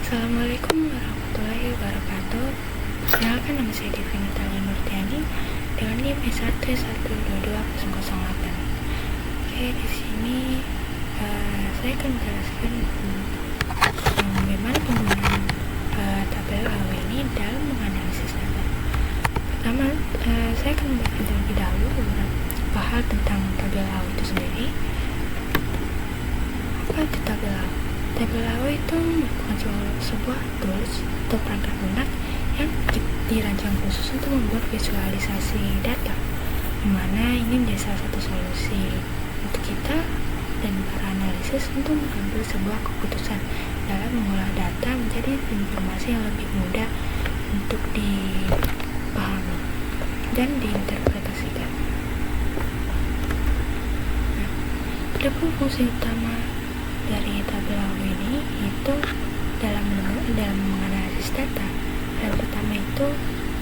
Assalamualaikum warahmatullahi wabarakatuh. Perkenalkan, nama saya Devi Natalia Nurtiani dengan NIM S1122008. Oke, di sini saya akan menjelaskan bagaimana penggunaan tabel AW ini dalam menganalisis data. Pertama, saya akan membahas terlebih dahulu beberapa hal tentang tabel AW itu sendiri. Apa itu tabel AW? Tabel AW itu merupakan sebuah tools atau perangkat lunak yang dirancang khusus untuk membuat visualisasi data, dimana ini menjadi salah satu solusi untuk kita dan para analisis untuk mengambil sebuah keputusan dalam mengolah data menjadi informasi yang lebih mudah untuk dipahami dan diinterpretasikan. Nah, adapun fungsi utama dari tabel AW ini itu dalam menganalisis data. Yang pertama itu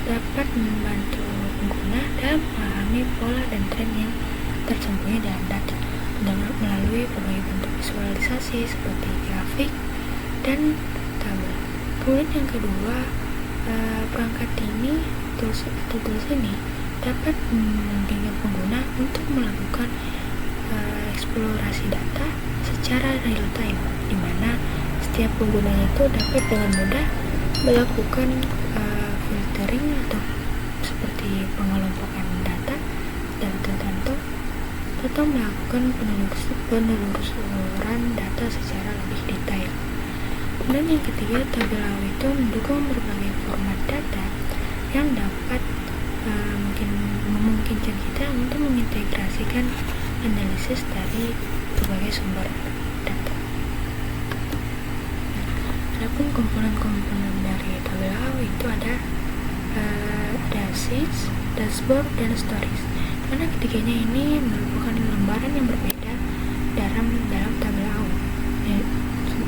dapat membantu pengguna dalam memahami pola dan tren yang tersembunyi dalam data dengan melalui berbagai bentuk visualisasi seperti grafik dan tabel. Kemudian yang kedua, perangkat ini tools ini dapat memungkinkan pengguna untuk melakukan eksplorasi data secara real time, di mana setiap penggunanya itu dapat dengan mudah melakukan filtering atau seperti pengelompokan data dan tertentu atau melakukan penelusuran data secara lebih detail. Dan yang ketiga, tabel AW itu mendukung berbagai format data yang dapat memungkinkan kita untuk mengintegrasikan analisis dari berbagai sumber data. Adapun komponen-komponen dari tabel AW itu ada sheets, dashboard, dan stories. Mana ketiganya ini merupakan lembaran yang berbeda dalam tabel AW.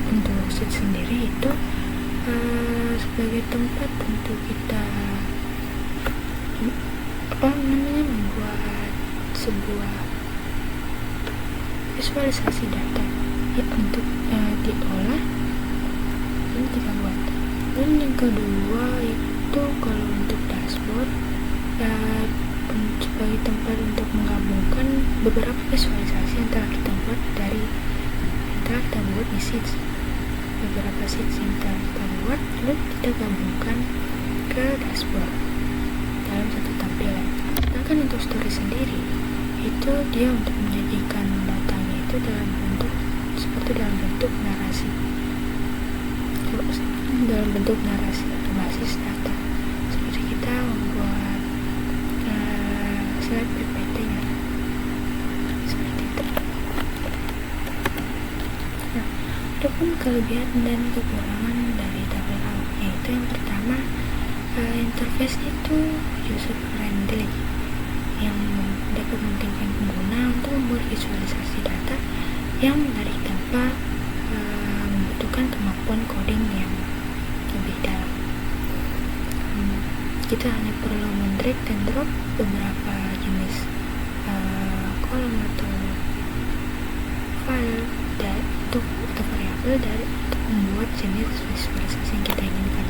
Untuk sheets sendiri itu sebagai tempat untuk kita membuat sebuah visualisasi data untuk diolah dan kita buat. Dan yang kedua itu kalau untuk dashboard sebagai tempat untuk menggabungkan beberapa visualisasi yang telah kita buat di sheets. Beberapa sheets yang telah kita buat lalu kita gabungkan ke dashboard dalam satu tampilan. Sedangkan untuk story sendiri itu dia untuk menyajikan datanya itu dalam bentuk narasi berbasis data, seperti kita membuat slide PPT-nya seperti itu. Nah, adapun kelebihan dan kekurangan dari tabel AW, yaitu yang pertama, interface itu user friendly yang dapat memungkinkan pengguna untuk membuat visualisasi data yang menarik tanpa membutuhkan kemampuan coding yang lebih dalam. Kita hanya perlu men-drag dan drop beberapa jenis kolom atau file atau variabel untuk membuat jenis visualisasi yang kita inginkan.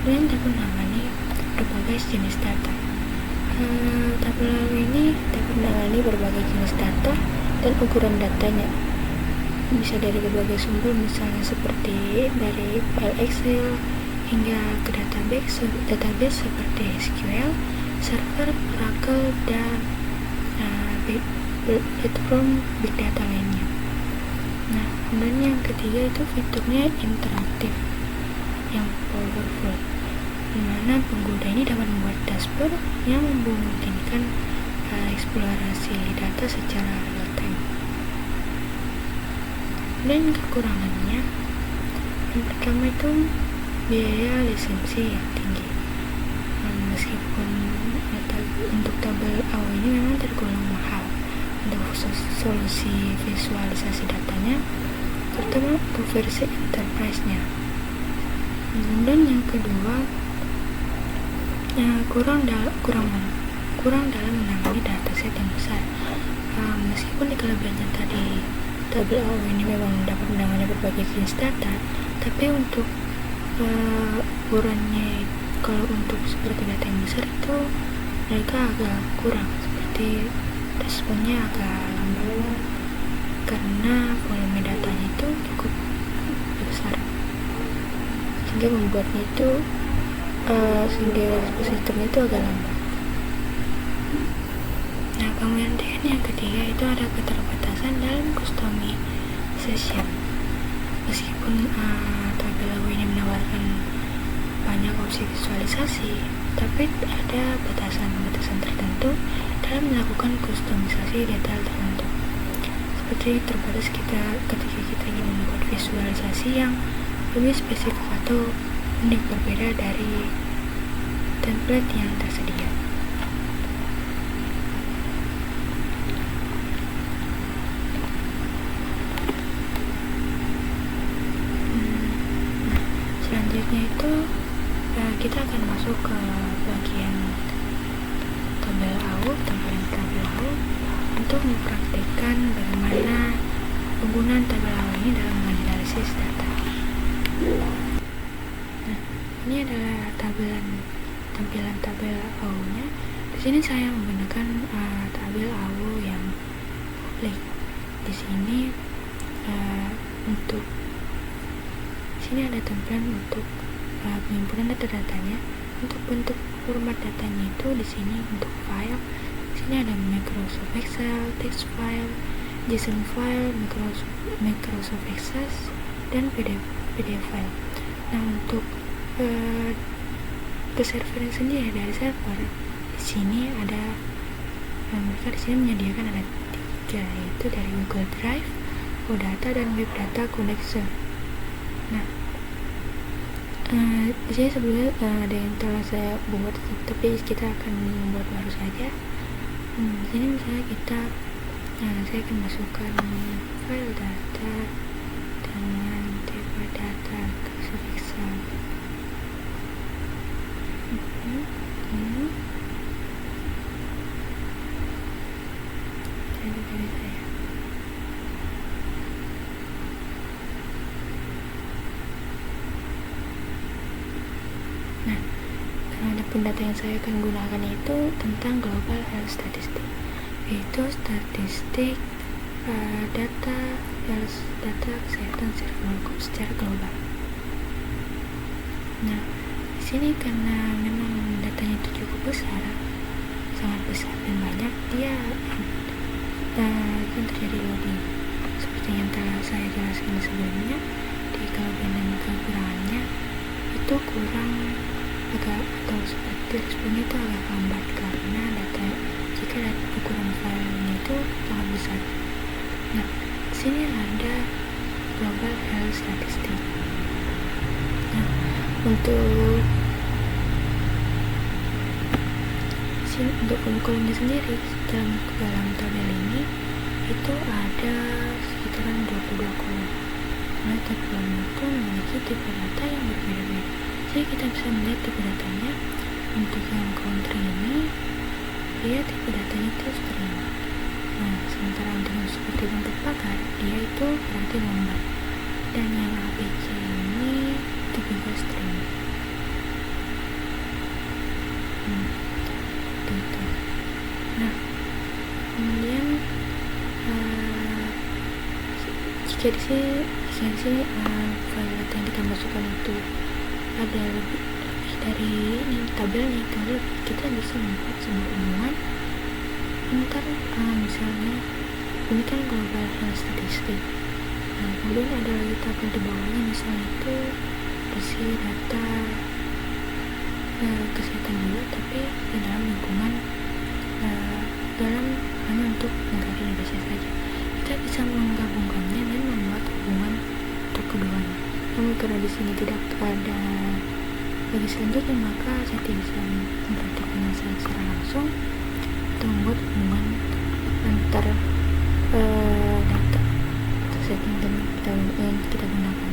Dan dapat menangani berbagai jenis data. Tabel AW ini dapat menangani berbagai jenis data dan ukuran datanya, bisa dari berbagai sumber, misalnya seperti dari file Excel hingga ke database seperti SQL, server, Oracle, dan platform big data lainnya. Nah, kemudian yang ketiga itu fiturnya interaktif yang powerful, dimana pengguna ini dapat membuat dashboard yang memungkinkan eksplorasi data secara real time. Dan kekurangannya, yang pertama itu biaya lisensi yang tinggi. Meskipun untuk tabel AW ini memang tergolong mahal untuk solusi visualisasi datanya, terutama untuk versi enterprise-nya. Dan yang kedua, kurang dalam menangani dataset yang besar. Meskipun di kelebihannya tadi tabel AW ini memang dapat menangani berbagai jenis data, Tapi untuk ukurannya, kalau untuk seperti data yang besar itu mereka agak kurang, seperti responnya agak lambat karena volume datanya itu cukup besar, sehingga membuatnya itu sehingga sistemnya itu agak lambat. Nah, kemudian yang ketiga itu ada keterbatasan dalam customization. Meskipun Tableau ini menawarkan banyak opsi visualisasi, tapi ada batasan-batasan tertentu dalam melakukan kustomisasi detail tertentu. Seperti terbatas ketika kita ingin membuat visualisasi yang lebih spesifik atau unik berbeda dari template yang tersedia. Selanjutnya itu kita akan masuk ke bagian tampilan Tableau untuk mempraktikkan bagaimana penggunaan Tableau ini dalam menganalisis data. Nah, ini adalah tampilan Tableau-nya. Di sini saya menggunakan Tableau yang publik. Di sini untuk sini ada tampilan untuk penghimpunan data-datanya. Untuk bentuk format datanya itu di sini untuk file. Di sini ada Microsoft Excel, text file, JSON file, Microsoft Access, dan PDF file. Nah, untuk ke server sendiri dari server, di sini ada mereka di sini menyediakan ada 3, yaitu dari Google Drive, OData, dan Web Data Connection. Nah, di sini sebelumnya ada yang telah saya buat, tapi kita akan membuat baru saja. Di sini misalnya saya akan masukkan file data dengan tipe data Microsoft Excel. Nah, adapun data yang saya akan gunakan itu tentang global health statistic, yaitu statistik data kesehatan secara global. Nah, di sini karena memang datanya itu cukup besar, sangat besar dan banyak, dia akan terjadi loading. Seperti yang telah saya jelaskan sebelumnya, di kelebihan dan kekurangannya itu kurang atau seperti responnya itu agak lambat karena jika ukuran filenya itu sangat besar. Nah, di sini ada global health statistic. Nah, untuk kurikulumnya sendiri dalam tabel ini itu ada sekitaran 22 kolom. Nah, tiap kolom itu memiliki tipe data yang berbeda-beda. Jadi kita bisa melihat tipe datanya. Untuk yang country ini, dia tipe datanya itu string. Nah, sementara untuk yang seperti bentuk pagar, dia itu berarti nomor. Dan yang ABC ini tipe string. Gitu. Nah, kemudian jika di sini file data yang kita masukkan itu ada lebih dari ini tabelnya, kita bisa membuat sebuah hubungan antar misalnya ini kan global health statistic. Nah, kemudian ada lagi tabel di bawahnya, misalnya itu isi data kesehatan juga, tapi di dalam lingkungan dalam hanya untuk negara Indonesia saja. Kita bisa menggabungkannya dan membuat hubungan untuk keduanya. Namun karena di sini tidak ada bagi selanjutnya, maka saya tidak bisa memperhatikannya secara langsung untuk membuat hubungan antar data setting dan kita gunakan.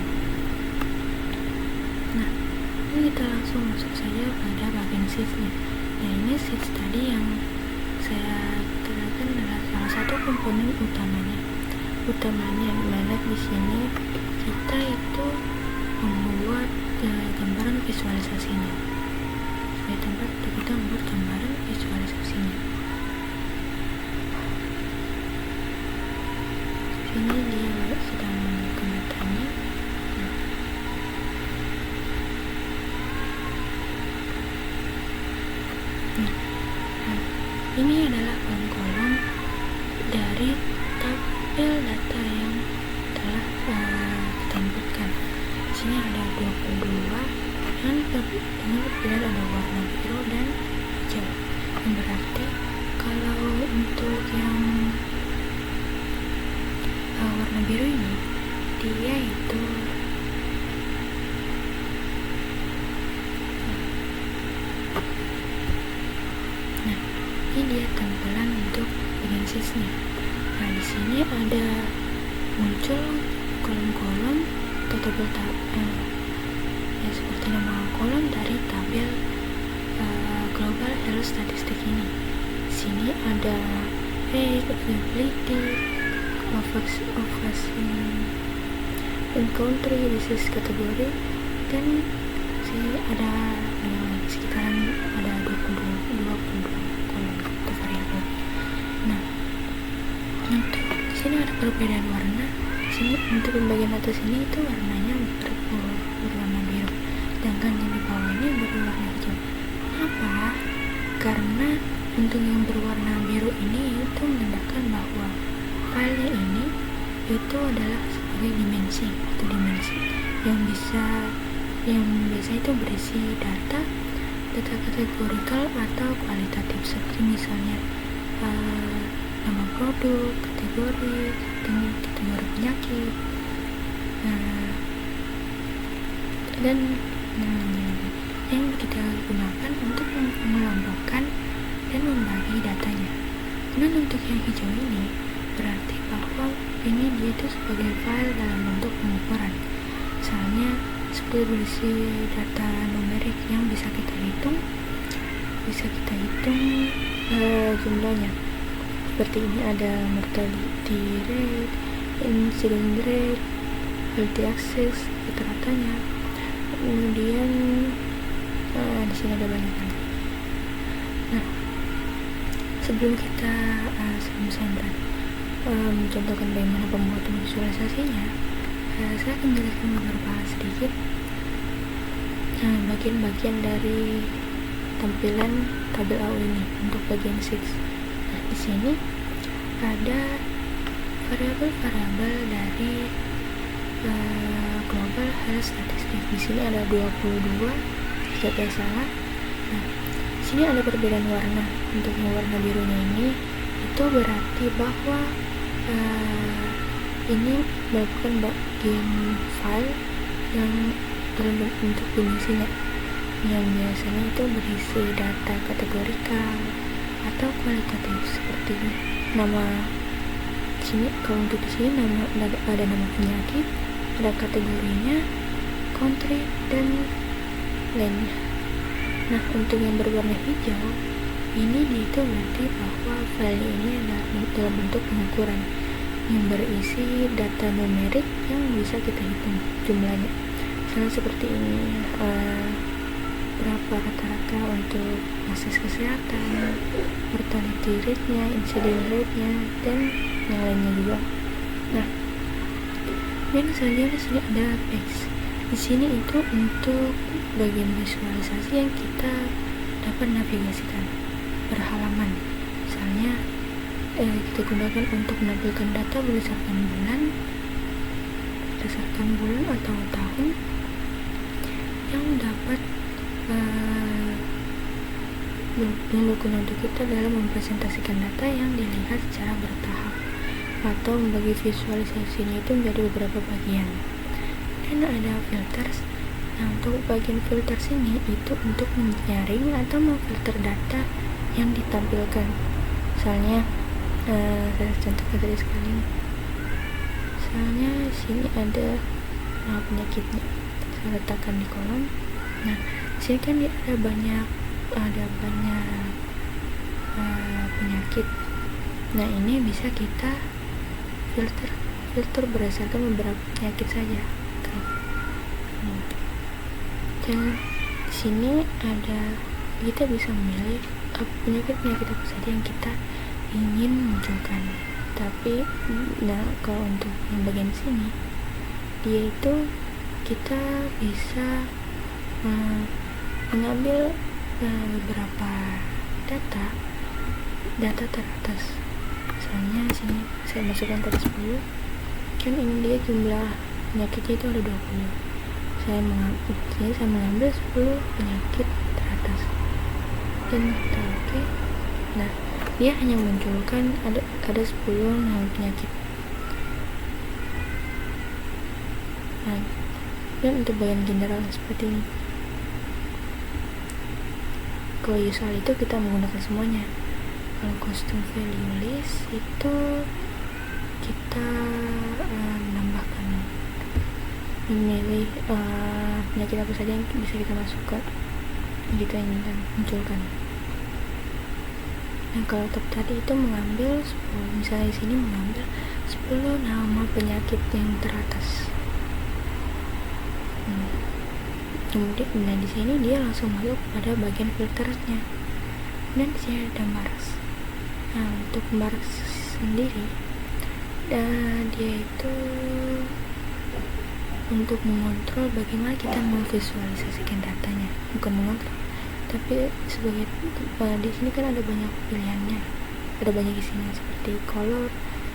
Nah, ini kita langsung masuk saja pada bagian sheets-nya. Nah, ini sheets tadi yang saya katakan adalah salah satu komponen utamanya dimana di sini kita itu membuat gambaran visualisasinya. Sebagai tempat untuk kita membuat gambaran visualisasinya. Sini dia sedang menunjukkan datanya. Ini adalah kolom-kolom dari tabel data yang telah kita inputkan. Di sini ada 22 dan kemudian ada warna biru dan hijau. Yang berarti kalau untuk yang warna biru ini dia itu ini dia tampilan untuk bagian sheets-nya. Nah, di sini ada muncul kolom-kolom atau tabel ya seperti nama kolom dari tabel global health statistik ini. Di sini ada rate, availability, vaccine in country, disease kategori, dan sini ada sekitaran ada 22 kolom atau variabel. Nah, untuk di sini ada perbedaan warna. Di sini untuk bagian atas ini itu warnanya berwarna biru, sedangkan yang di bawah ini berwarna hijau. Kenapa? Karena untuk yang berwarna biru ini itu menandakan bahwa file ini itu adalah sebagai dimensi yang biasa itu berisi data kategorikal atau kualitatif, seperti misalnya nama produk, kategori penyakit, dan yang kita gunakan untuk mengelompokkan dan membagi datanya. Dan untuk yang hijau ini berarti bahwa ini dia itu sebagai file dalam bentuk pengukuran. Misalnya seperti berisi data numerik yang bisa kita hitung jumlahnya. Seperti ini ada mortality rate, incident rate, healthy access, rata-ratanya. Kemudian di sini ada banyak lagi. Nah, sebelum saya mencontohkan bagaimana pembuatan visualisasinya, saya akan menjelaskan beberapa sedikit bagian-bagian dari tampilan tabel AO ini untuk bagian sheets. Nah, di sini ada variabel-variabel dari global health statistik. Di sini ada 22, jika tidak salah. Nah, di sini ada perbedaan warna. Untuk yang warna birunya ini itu berarti bahwa ini merupakan bagian file yang dalam bentuk dimensinya, yang biasanya itu berisi data kategorikal atau kualitatif, seperti nama. Sini kalau untuk di sini ada nama penyakit, ada kategorinya, country, dan lainnya. Nah, untuk yang berwarna hijau ini itu berarti bahwa file ini adalah dalam bentuk pengukuran yang berisi data numerik yang bisa kita hitung jumlahnya. Misalnya seperti ini, berapa rata-rata untuk akses kesehatan, mortality rate-nya, incident rate-nya, dan yang lainnya juga. Nah, dan selanjutnya di sini ada text. Di sini itu untuk bagian visualisasi yang kita dapat navigasikan berhalaman. Misalnya kita gunakan untuk menampilkan data berdasarkan bulan atau tahun yang dapat berguna untuk kita dalam mempresentasikan data yang dilihat secara bertahap atau membagi visualisasinya itu menjadi beberapa bagian. Dan ada filters. Nah, untuk bagian filters ini itu untuk menyaring atau memfilter data yang ditampilkan. Misalnya saya contohkan tadi sekali. Misalnya sini ada nama penyakitnya, saya letakkan di kolom. Nah, sini kan ada banyak penyakit. Nah, ini bisa kita filter berdasarkan beberapa penyakit saja. Dan di sini kita bisa memilih penyakit-penyakit apa saja yang kita ingin munculkan. Tapi kalau untuk yang bagian sini, dia itu kita bisa mengambil beberapa data teratas. Misalnya sini saya masukkan tadi 10, kan ini dia jumlah penyakitnya itu ada 20. Saya mengambil 10 penyakit teratas dan kita oke. Nah, dia hanya munculkan ada 10 nama penyakit. Nah, dan untuk bagian general seperti ini. Kalau usual itu kita menggunakan semuanya. Kalau custom value list itu kita menambahkan, memilih penyakit apa saja yang bisa kita masukkan, yang kita inginkan munculkan. Nah, kalau top tadi itu mengambil 10, misalnya di sini mengambil 10 nama penyakit yang teratas. Kemudian di sini dia langsung masuk pada bagian filternya. Dan di sini ada Mars. Nah, untuk Mars sendiri, dia itu untuk mengontrol bagaimana kita memvisualisasikan datanya, bukan mengontrol, tapi sebagai di sini kan ada banyak pilihannya, ada banyak isinya seperti color,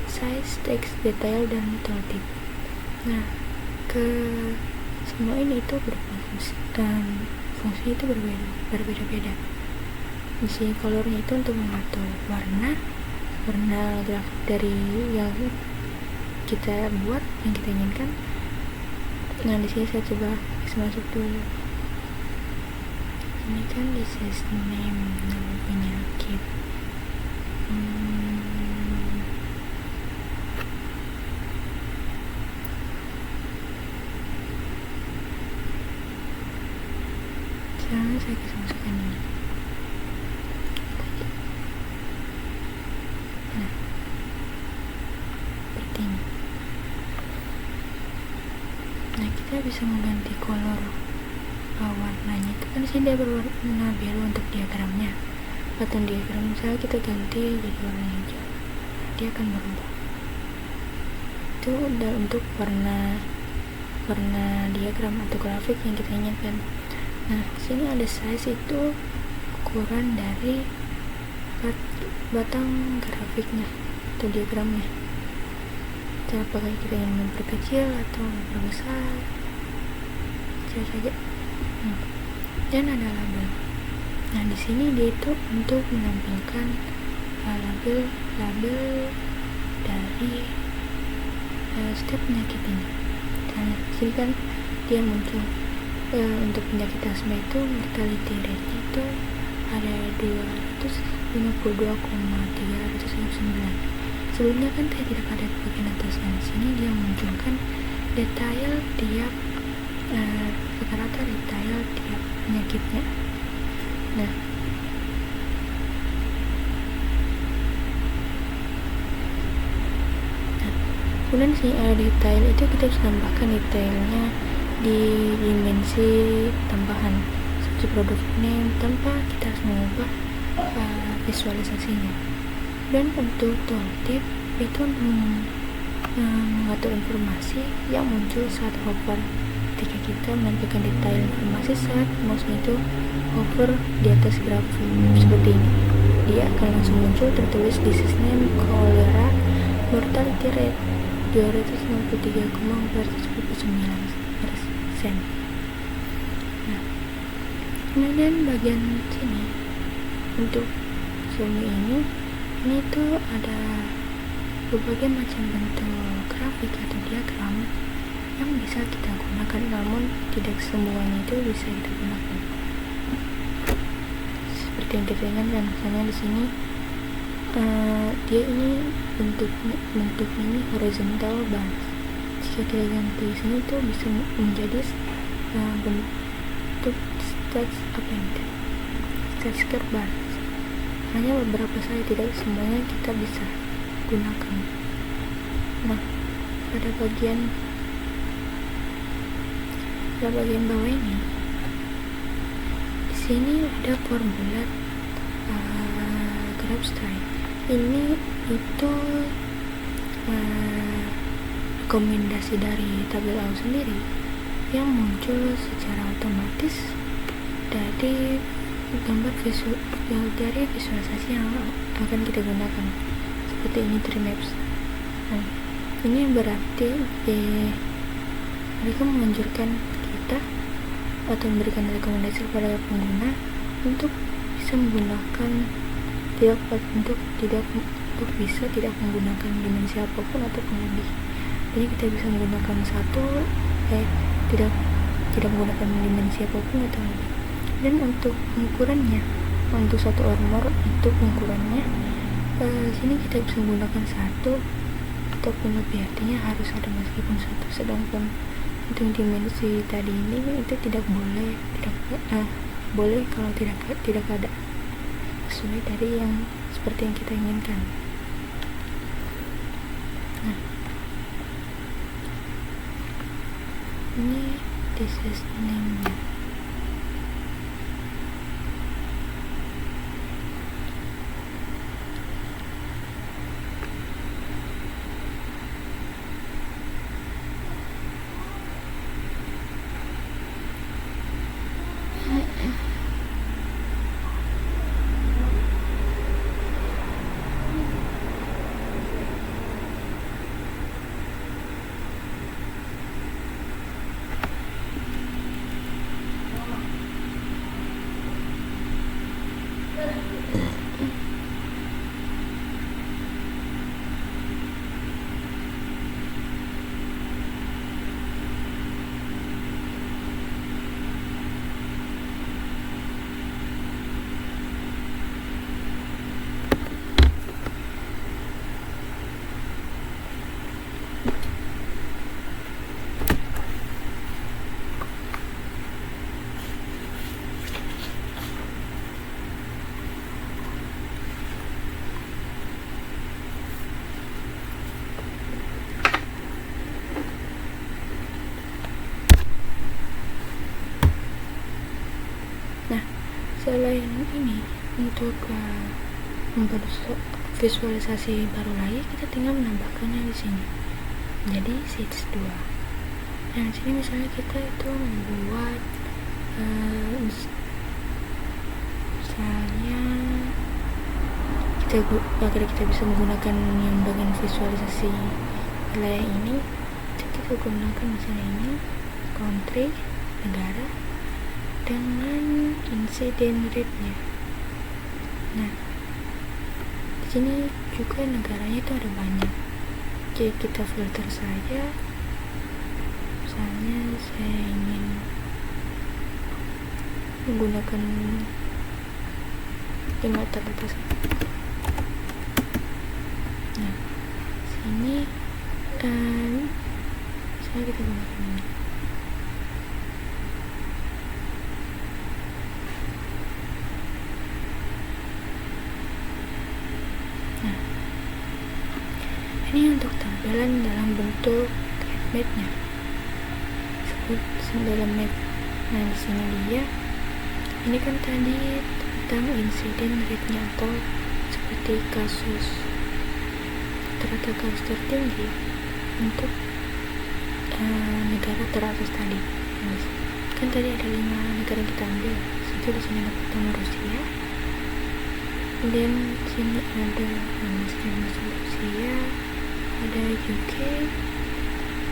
size, text, detail, dan tooltip. Nah, semua ini itu berfungsi dan fungsi itu berbeda-beda. Di sini colornya itu untuk mengatur warna grafik dari yang kita buat, yang kita inginkan. Nah, di sini saya coba masuk dulu. Ini kan disease name, nama penyakit. Sekarang saya bisa masukkan ini. Nah, seperti ini. Nah, kita bisa mengganti color warnanya. Itu kan sini dia berwarna biru untuk diagramnya. Pattern diagram misalnya kita ganti jadi warna hijau, dia akan berubah. Itu udah untuk warna diagram atau grafik yang kita inginkan. Nah, sini ada size, itu ukuran dari batang grafiknya atau diagramnya. Apakah kita ingin memperkecil atau memperbesar, kecil saja. Dan ada label. Nah, di sini dia itu untuk menampilkan label dari setiap penyakit ini. Nah, di sini kan dia muncul untuk penyakit asma itu mortality rate-nya itu ada 252,309. Sebelumnya kan tidak ada di bagian atas. Di sini dia munculkan detail tiap rata-rata detail tiap penyakitnya. Nah, kemudian di sini ada detail, itu kita bisa tambahkan detailnya di dimensi tambahan seperti produk name tanpa kita harus mengubah visualisasinya. Dan untuk tooltip itu mengatur informasi yang muncul saat hover. Ketika kita menampilkan detail informasi saat mouse-nya itu hover di atas grafik seperti ini, dia akan langsung muncul tertulis disease name, cholera, mortality rate 253,499%. Nah, kemudian bagian sini untuk zoom ini tuh ada berbagai macam bentuk grafik atau diagram yang bisa kita gunakan, namun tidak semuanya itu bisa kita gunakan seperti yang kita inginkan. Misalnya di sini dia ini bentuknya ini horizontal bars. Jika kita ganti sini tuh bisa menjadi bentuk stacker bar. Hanya beberapa saja, tidak semuanya kita bisa gunakan. Nah, pada bagian bawah ini sini ada formulir graph strike. Ini itu rekomendasi dari tabel AU sendiri yang muncul secara otomatis dari gambar dari visualisasi yang akan kita gunakan, seperti ini tree maps. Nah, ini berarti mereka menganjurkan kita atau memberikan rekomendasi kepada pengguna untuk bisa menggunakan untuk bisa tidak menggunakan dimensi apapun ataupun lebih. Jadi kita bisa menggunakan tidak menggunakan dimensi apapun atau lebih. Dan untuk pengukurannya, untuk satu armor itu pengukurannya sini kita bisa menggunakan satu ataupun lebih, artinya harus ada meskipun satu. Sedangkan untuk dimensi tadi ini itu tidak boleh, boleh kalau tidak ada, sesuai dari yang seperti yang kita inginkan. Nah, ini this is name-nya. Selain ini, untuk membuat visualisasi baru lagi, kita tinggal menambahkannya di sini. Jadi sheets 2. Nah, di sini misalnya kita itu membuat misalnya agar kita bisa menggunakan yang bagian visualisasi wilayah ini, kita gunakan misalnya ini country, negara, dengan insiden rate-nya. Nah, di sini juga negaranya itu ada banyak. Jadi kita filter saja. Misalnya saya ingin menggunakan atas. Nah, sini saya kita gunakan ini. Ini untuk tampilan dalam bentuk map-nya, sebut dalam map. Nah, di sini dia. Ini kan tadi tentang insiden rate-nya atau seperti kasus tertinggi untuk negara teratas tadi. Nah, kan tadi ada 5 negara yang kita ambil. Situ di sini ada pertama Rusia. Dan sini ada Rusia, ada UK,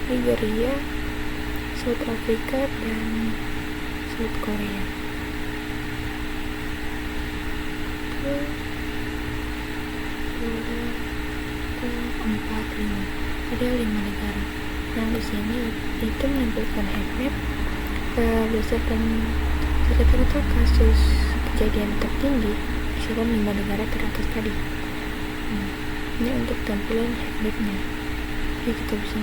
Nigeria, South Africa, dan South Korea. Itu 4, 5. Ada 5 negara. Nah, di sini itu menampilkan heatmap berdasarkan rata-rata kasus kejadian tertinggi, misalkan 5 negara teratas tadi. Ini untuk tampilan heatmap-nya. Jadi kita bisa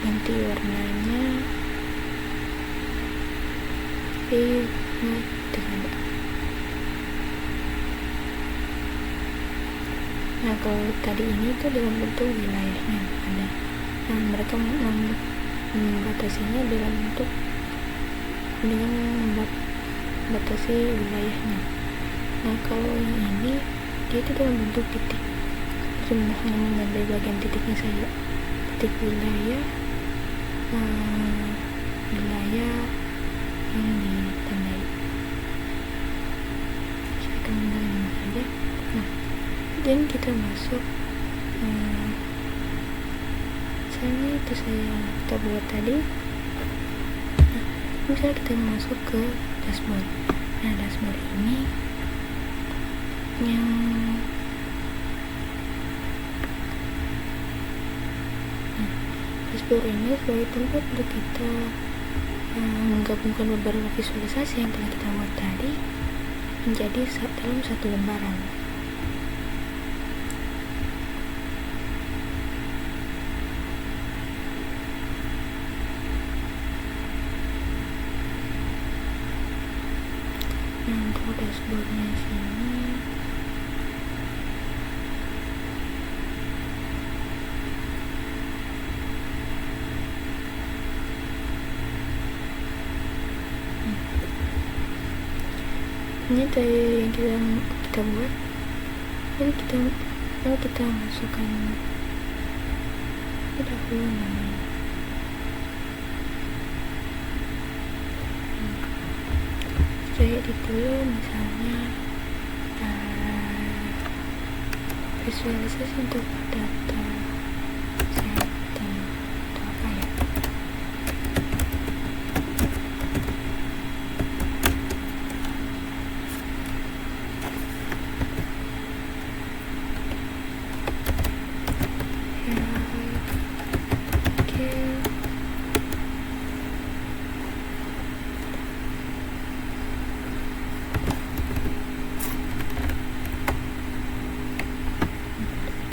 ganti warnanya. Tidak. Nah, kalau tadi ini tuh dalam bentuk wilayahnya ada. Nah, mereka membatasinya dalam bentuk dengan membatasi wilayahnya. Nah, kalau yang ini dia itu dalam bentuk titik, cuma hanya menandai bagian titiknya saja, titik wilayah wilayah yang ditandai. Saya akan menandai saja. Nah, dan kita masuk misalnya itu kita buat tadi. Nah, misalnya kita masuk ke dashboard. Nah, dashboard ini yang dashboard ini sebagai tempat untuk kita menggabungkan beberapa visualisasi yang telah kita buat tadi menjadi dalam satu lembaran. Nah, untuk dashboardnya sini ini tadi yang kita buat, ini kita masukkan dahulu namanya. Saya edit dulu, misalnya visualisasi untuk data kesehatan atau apa ya.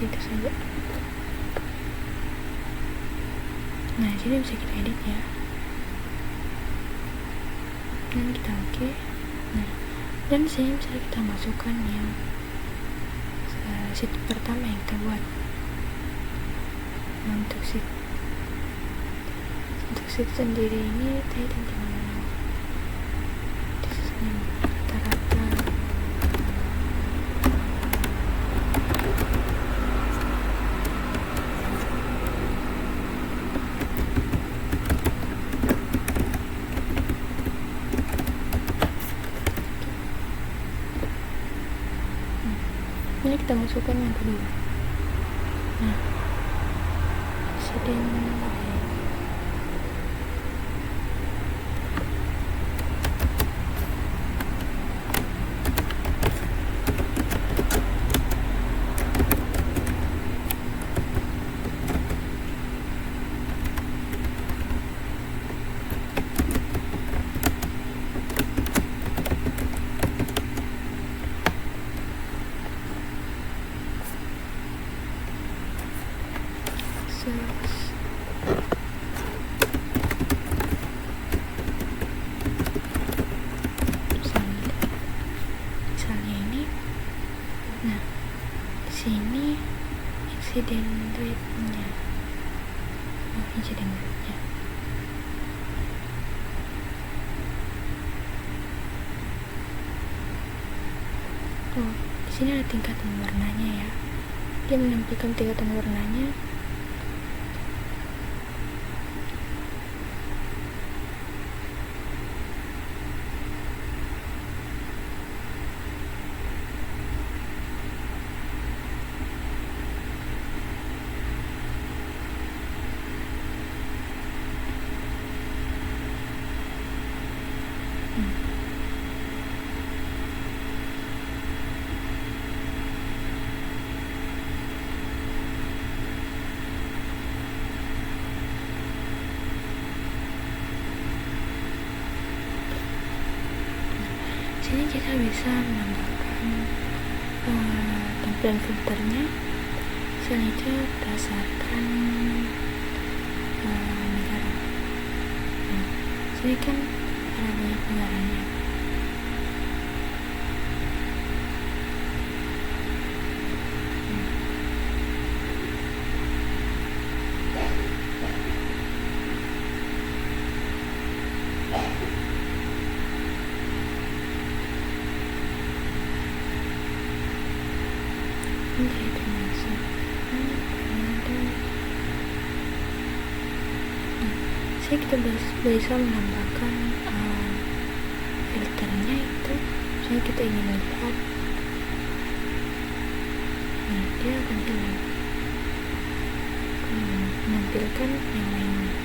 Itu saja. Nah, jadi bisa kita edit ya. Dan kita oke. Nah, dan sini misalnya kita masukkan yang sheet pertama yang kita buat. Nah, untuk sheet sendiri ini saya tentang rata-rata ini kita masukkan yang kedua. Nah, sedang misalnya ini. Nah, di sini accident rate-nya. Accident rate-nya. Oh, di sini ada tingkatan warnanya ya. Dia menampilkan tingkatan warnanya. Sini kita bisa menambahkan tampilan filternya. Selanjutnya berdasarkan negara. Nah, sini kan ada banyak negaranya. kita bisa menambahkan filternya. Itu misalnya kita ingin lihat, nah dia akan hilang, menampilkan yang lainnya.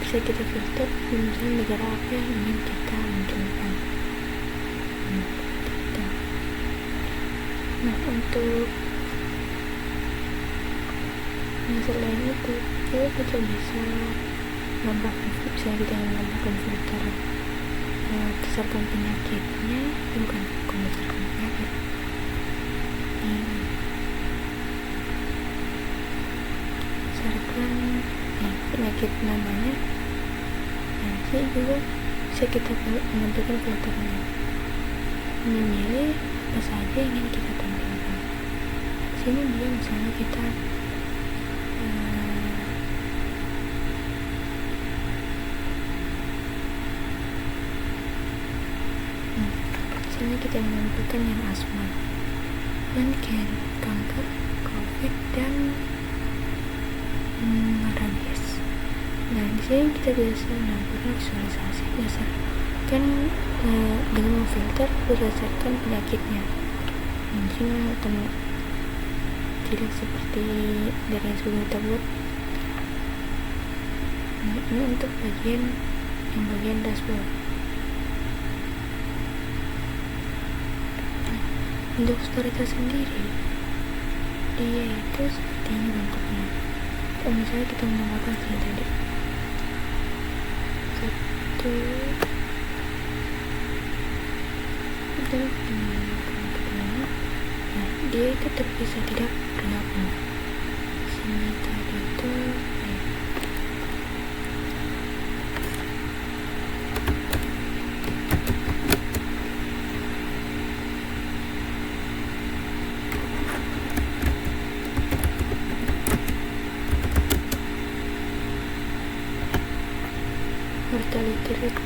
Bisa kita filter misalnya negara apa yang ingin kita munculkan. Nah, untuk selain itu kita bisa menambahkan, misalnya kita ingin menambahkan filter berdasarkan penyakitnya, bukan berdasarkan penyakit, berdasarkan penyakit namanya. Nah, ini juga bisa kita menentukan filternya, memilih apa saja yang ingin kita tampilkan. Sini dia misalnya kita misalnya kita menampilkan yang asma, dan kanker, covid, dan rabies. Nah, di sini kita bisa menampilkan visualisasi berdasarkan dengan memfilter berdasarkan penyakitnya. Mungkin akan tidak seperti dari yang sebelum kita buat. Nah, ini untuk bagian dashboard. Untuk storytel sendiri, dia itu seperti ini bentuknya. Misalnya kita menambahkan sini tadi satu, dan nah dia itu terpisah, tidak bergabung. Sini tadi itu mortality rate,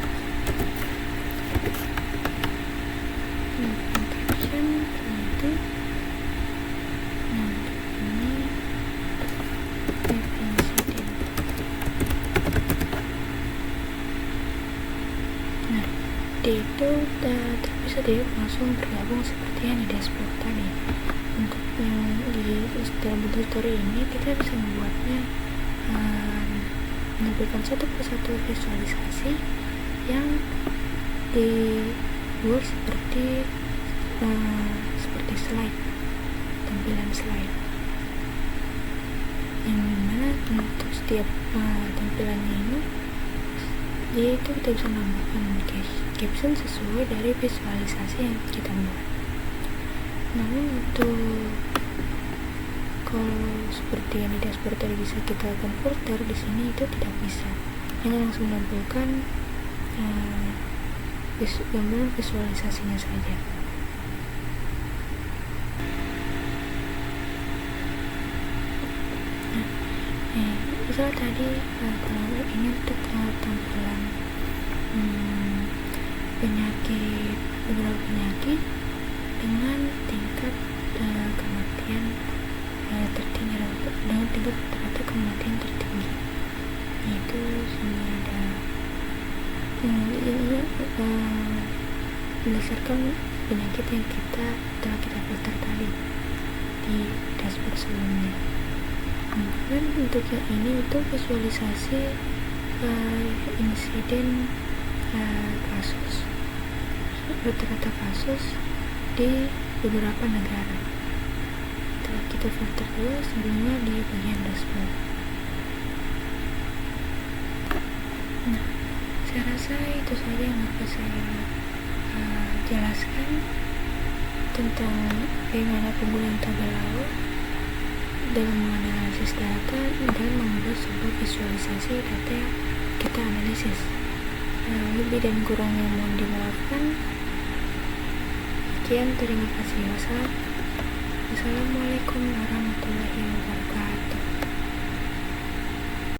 caption nanti. Nah, ini insiden. Nah, dia itu terpisah, dia langsung bergabung seperti yang di dashboard tadi. Untuk yang di dalam bentuk story ini, kita bisa membuatnya menampilkan satu persatu visualisasi yang dibuat seperti slide, tampilan slide, yang mana untuk setiap tampilannya ini dia itu kita bisa menambahkan caption sesuai dari visualisasi yang kita buat. Namun untuk kalau seperti yang di dashboard tadi bisa kita converter, di sini itu tidak bisa, hanya langsung menampilkan gambaran visualisasinya saja. Misal tadi kalau ini untuk tampilan beberapa penyakit dengan tingkat kematian tertinggi, dengan tingkat rata kematian tertinggi, yaitu sini ada ini berdasarkan penyakit yang telah kita filter tadi di dashboard sebelumnya. Dan untuk yang ini itu visualisasi insiden kasus, rata-rata kasus di beberapa negara. Kita filter dulu sebelumnya di bagian dashboard. Nah, saya rasa itu saja yang dapat saya jelaskan tentang bagaimana penggunaan Tableau dalam menganalisis data dan membuat sebuah visualisasi data yang kita analisis. Lebih dan kurangnya mohon dimaafkan. Sekian, terima kasih. Wassalamualaikum warahmatullahi wabarakatuh.